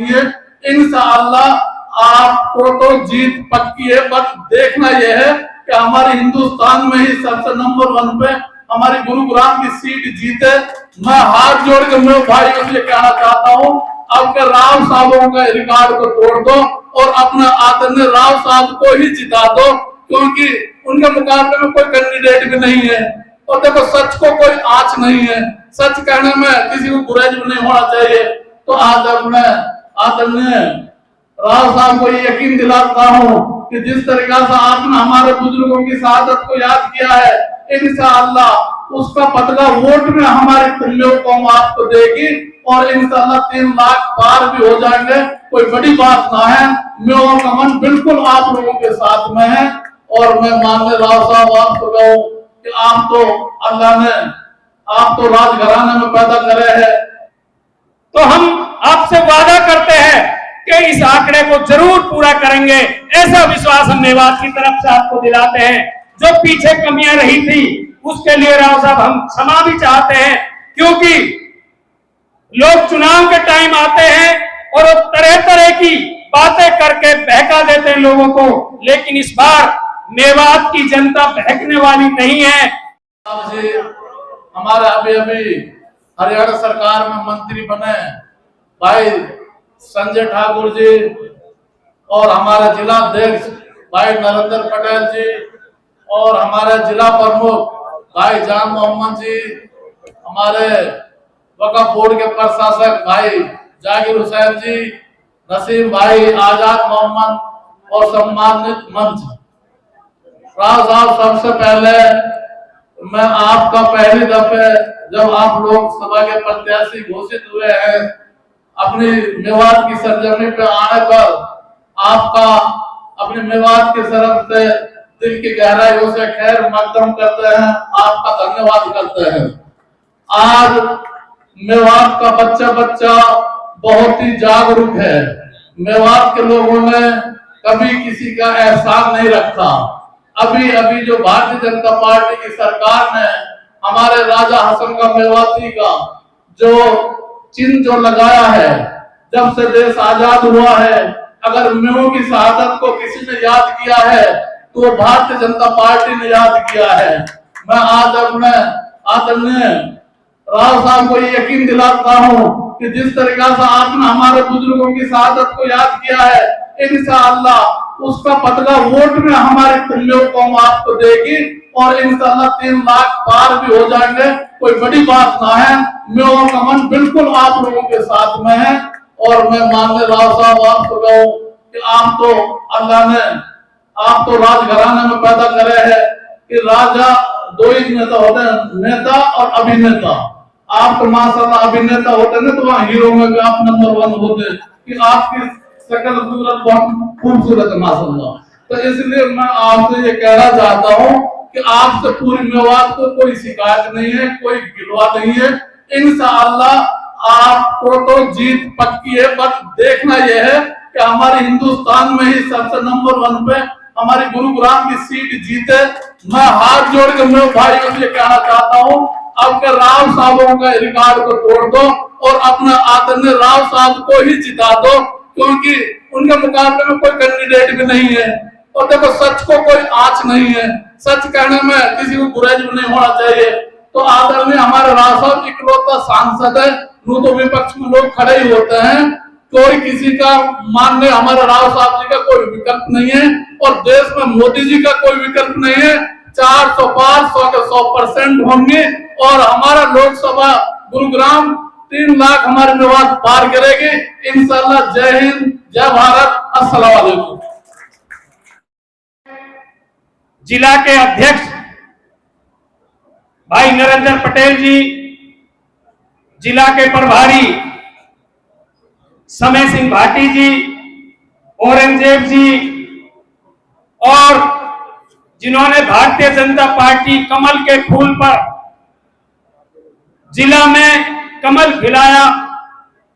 ये इंशाअल्लाह आपको तो जीत पक्की है। बस देखना यह है कि हमारे हिंदुस्तान में ही सबसे नंबर 1 पे हमारी गुरुग्राम की सीट जीते। मैं हाथ जोड़ के मेरे भाइयों से कहना चाहता हूँ, अब के राव साहबों के रिकॉर्ड को तोड़ दो और अपने आदरणीय राव साहब को ही जिता दो, क्योंकि उनके मुकाबले में कोई कैंडिडेट भी नहीं है। और देखो, सच को कोई आँच नहीं है, सच कहने में किसी को गुरेज भी नहीं होना चाहिए। तो आज मैं आदरणीय राव साहब को यकीन दिलाता हूँ कि जिस तरीका से आपने हमारे बुजुर्गों की शहादत को याद किया है, इंशाअल्लाह उसका बदला वोट में हमारी तुल्यों कौम आपको देगी और इंशाअल्लाह 3 लाख पार भी हो जाएंगे। कोई बड़ी बात ना है, मेरा कमन बिल्कुल आप लोगों के साथ में है। और मैं माननीय राव साहब आपको कहूँ कि आप तो अल्लाह ने आप तो राजघराने में पैदा करे हैं। तो हम आपसे वादा करते हैं कि इस आंकड़े को जरूर पूरा करेंगे। ऐसा विश्वास हम मेवात की तरफ से आपको दिलाते हैं। जो पीछे कमियां रही थी उसके लिए राव साहब हम क्षमा भी चाहते हैं, क्योंकि लोग चुनाव के टाइम आते हैं और तरह तरह की बातें करके बहका देते हैं लोगों को, लेकिन इस बार मेवात की जनता बहकने वाली नहीं है। हमारे अभी हरियाणा सरकार में मंत्री बने भाई संजय ठाकुर जी और हमारे जिला अध्यक्ष भाई नरेंद्र पटेल जी और हमारे जिला प्रमुख भाई जान मोहम्मद जी, हमारे वक्फ बोर्ड के प्रशासक भाई जाकिर हुसैन जी, नसीम भाई, आजाद मोहम्मद और सम्मानित मंच राव साहब, सबसे पहले मैं आपका पहली दफे जब आप लोकसभा के प्रत्याशी घोषित हुए हैं, अपनी मेवात की सरजमी पे आने पर आपका अपने मेवात की तरफ से दिल की गहराइयों से खैर मकदम करते हैं, आपका धन्यवाद करते हैं। आज मेवात का बच्चा बहुत ही जागरूक है। मेवात के लोगों ने कभी किसी का एहसान नहीं रखा। अभी जो भारतीय जनता पार्टी की सरकार ने हमारे राजा हसन का मेवाती का जो चिन्ह जो लगाया है, जब से देश आजाद हुआ है, अगर मेवों की शहादत को किसी ने याद किया है तो भारतीय जनता पार्टी ने याद किया है। मैं आज अपने आदरणीय राव साहब को यकीन दिलाता हूँ कि जिस तरीका से आपने हमारे बुजुर्गों की शहादत को याद किया है, इंशाअल्लाह उसका बदला वोट में हमारी तुल्यों कौम आपको देगी और इंशाअल्लाह 3 लाख पार भी हो जाएंगे। कोई बड़ी बात ना है, मेरा कमन बिल्कुल आप लोगों के साथ में है। और मैं माननीय राव साहब आपको कहूँ कि आप तो अल्लाह ने आप तो राजघराने में पैदा करे हैं कि राजा 2 ही नेता होते हैं, नेता और अभिनेता। आप तो माशाल्लाह अभिनेता होते ना तो वहाँ हीरो में भी आप नंबर 1 होते कि आपकी शकल सूरत बहुत खूबसूरत है माशाल्लाह। तो इसलिए मैं आपसे ये कहना चाहता हूँ कि आपसे पूरी मेवात को कोई शिकायत नहीं है, कोई गिलवा नहीं है। इंशाअल्लाह आपको तो जीत पक्की है। बस देखना यह है कि हमारे हिंदुस्तान में ही सबसे नंबर 1 पे हमारी गुरुग्राम की सीट जीते। मैं हाथ जोड़ के मेरे भाइयों से कहना चाहता हूँ, अब के राव साहबों के रिकॉर्ड को तोड़ दो और अपने आदरणीय राव साहब को ही जिता दो, क्योंकि उनके मुकाबले में कोई कैंडिडेट भी नहीं है। और देखो, सच को कोई आँच नहीं है, सच कहने में किसी को गुरेज भी नहीं होना चाहिए। तो आदरणीय हमारे राव साहब इकलौता सांसद है, नू तो विपक्ष में लोग खड़े ही होते हैं, कोई किसी का मानने हमारे राव साहब जी का कोई विकल्प नहीं है और देश में मोदी जी का कोई विकल्प नहीं है। 400 पार 100 के 100% होंगे और हमारा लोकसभा गुरुग्राम 3 लाख हमारे मेवात पार करेगी इंशाअल्लाह। जय हिंद, जय भारत, अस्सलाम वालेकुम। जिला के अध्यक्ष भाई नरेंद्र पटेल जी, जिला के प्रभारी समय सिंह भाटी जी, औरंगजेब जी और जिन्होंने भारतीय जनता पार्टी कमल के फूल पर जिला में कमल खिलाया,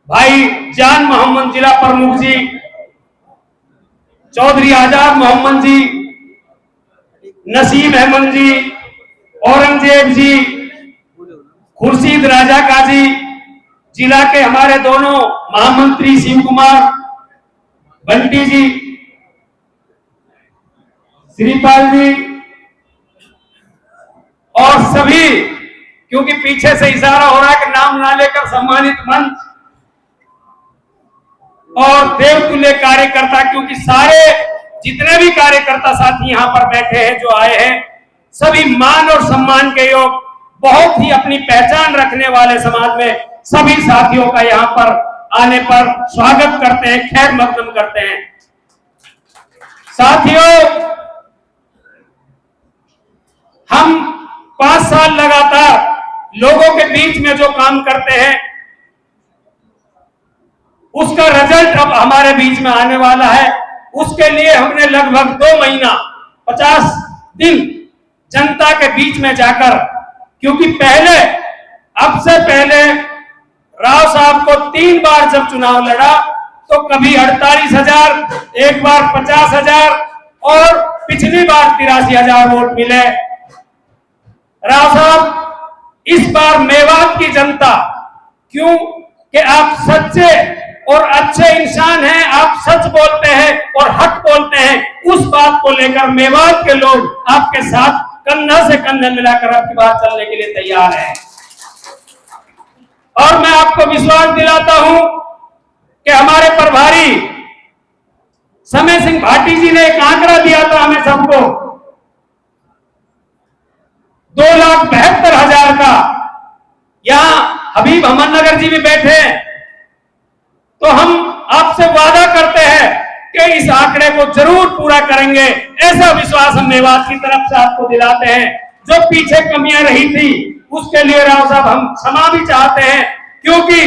भाई जान मोहम्मद जिला प्रमुख जी, चौधरी आजाद मोहम्मद जी, नसीम अहमद जी, औरंगजेब जी, खुर्शीद राजा काजी, जिला के हमारे दोनों महामंत्री शिव कुमार बंटी जी, श्रीपाल जी और सभी, क्योंकि पीछे से इशारा हो रहा है कि नाम ना लेकर सम्मानित मंच और देवतुल्य कार्यकर्ता, क्योंकि सारे जितने भी कार्यकर्ता साथी यहाँ पर बैठे हैं, जो आए हैं, सभी मान और सम्मान के योग, बहुत ही अपनी पहचान रखने वाले समाज में सभी साथियों का यहाँ पर आने पर स्वागत करते हैं, खैर मकदम करते हैं। साथियों, हम 5 साल लगातार लोगों के बीच में जो काम करते हैं, उसका रिजल्ट अब हमारे बीच में आने वाला है। उसके लिए हमने लगभग 2 महीना 50 दिन जनता के बीच में जाकर, क्योंकि पहले, अब से पहले राव साहब को 3 बार जब चुनाव लड़ा तो कभी 48,000, एक बार 50,000 और पिछली बार 83,000 वोट मिले। राव साहब, इस बार मेवात की जनता, क्यों कि आप सच्चे और अच्छे इंसान हैं, आप सच बोलते हैं और हक बोलते हैं, उस बात को लेकर मेवात के लोग आपके साथ कंधा से कंधा मिलाकर आपकी बात चलने के लिए तैयार हैं। और मैं आपको विश्वास दिलाता हूं कि हमारे प्रभारी समय सिंह भाटी जी ने एक आंकड़ा दिया था हमें सबको, 2,72,000 का। यहां हबीब अहमदनगर जी भी बैठे हैं, तो हम आपसे वादा करते हैं कि इस आंकड़े को जरूर पूरा करेंगे। ऐसा विश्वास हम मेवात की तरफ से आपको दिलाते हैं। जो पीछे कमियां रही थी, उसके लिए राव साहब हम क्षमा भी चाहते हैं, क्योंकि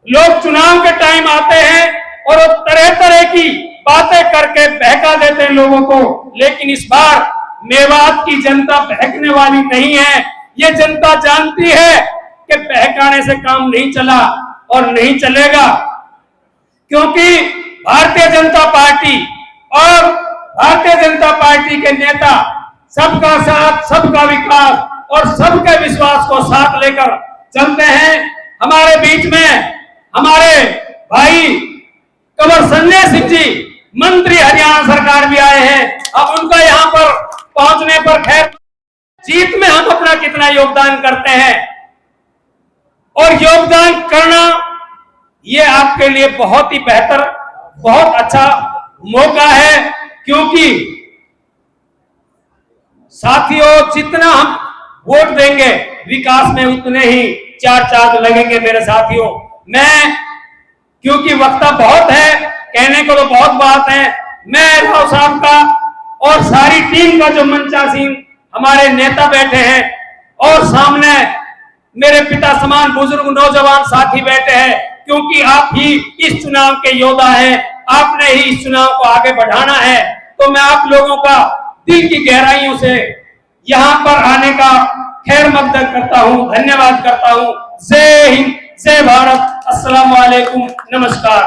लोग चुनाव के टाइम आते हैं और तरह तरह की बातें करके बहका देते हैं लोगों को, लेकिन इस बार मेवात की जनता बहकने वाली नहीं है। ये जनता जानती है कि बहकाने से काम नहीं चला और नहीं चलेगा, क्योंकि भारतीय जनता पार्टी और भारतीय जनता पार्टी के नेता सबका साथ, सबका विकास और सबके विश्वास को साथ लेकर चलते हैं। हमारे बीच में हमारे भाई कंवर संजय सिंह जी, मंत्री हरियाणा सरकार भी आए हैं। अब उनका यहाँ पर पहुंचने पर, खैर, जीत में हम अपना कितना योगदान करते हैं, और योगदान करना ये आपके लिए बहुत ही बेहतर, बहुत अच्छा मौका है, क्योंकि साथियों, जितना हम वोट देंगे विकास में उतने ही 4 चांद लगेंगे मेरे साथियों। मैं, क्योंकि वक्ता बहुत है, कहने को तो बहुत बात है, मैं राव साहब का और सारी टीम का, जो मंचासीन हमारे नेता बैठे हैं और सामने मेरे पिता समान बुजुर्ग नौजवान साथी बैठे हैं, क्योंकि आप ही इस चुनाव के योद्धा हैं, आपने ही इस चुनाव को आगे बढ़ाना है। तो मैं आप लोगों का दिल की गहराइयों से यहाँ पर आने का खैर मकदम करता हूँ, धन्यवाद करता हूँ। जय हिंद, जय भारत, अस्सलाम वालेकुम, नमस्कार।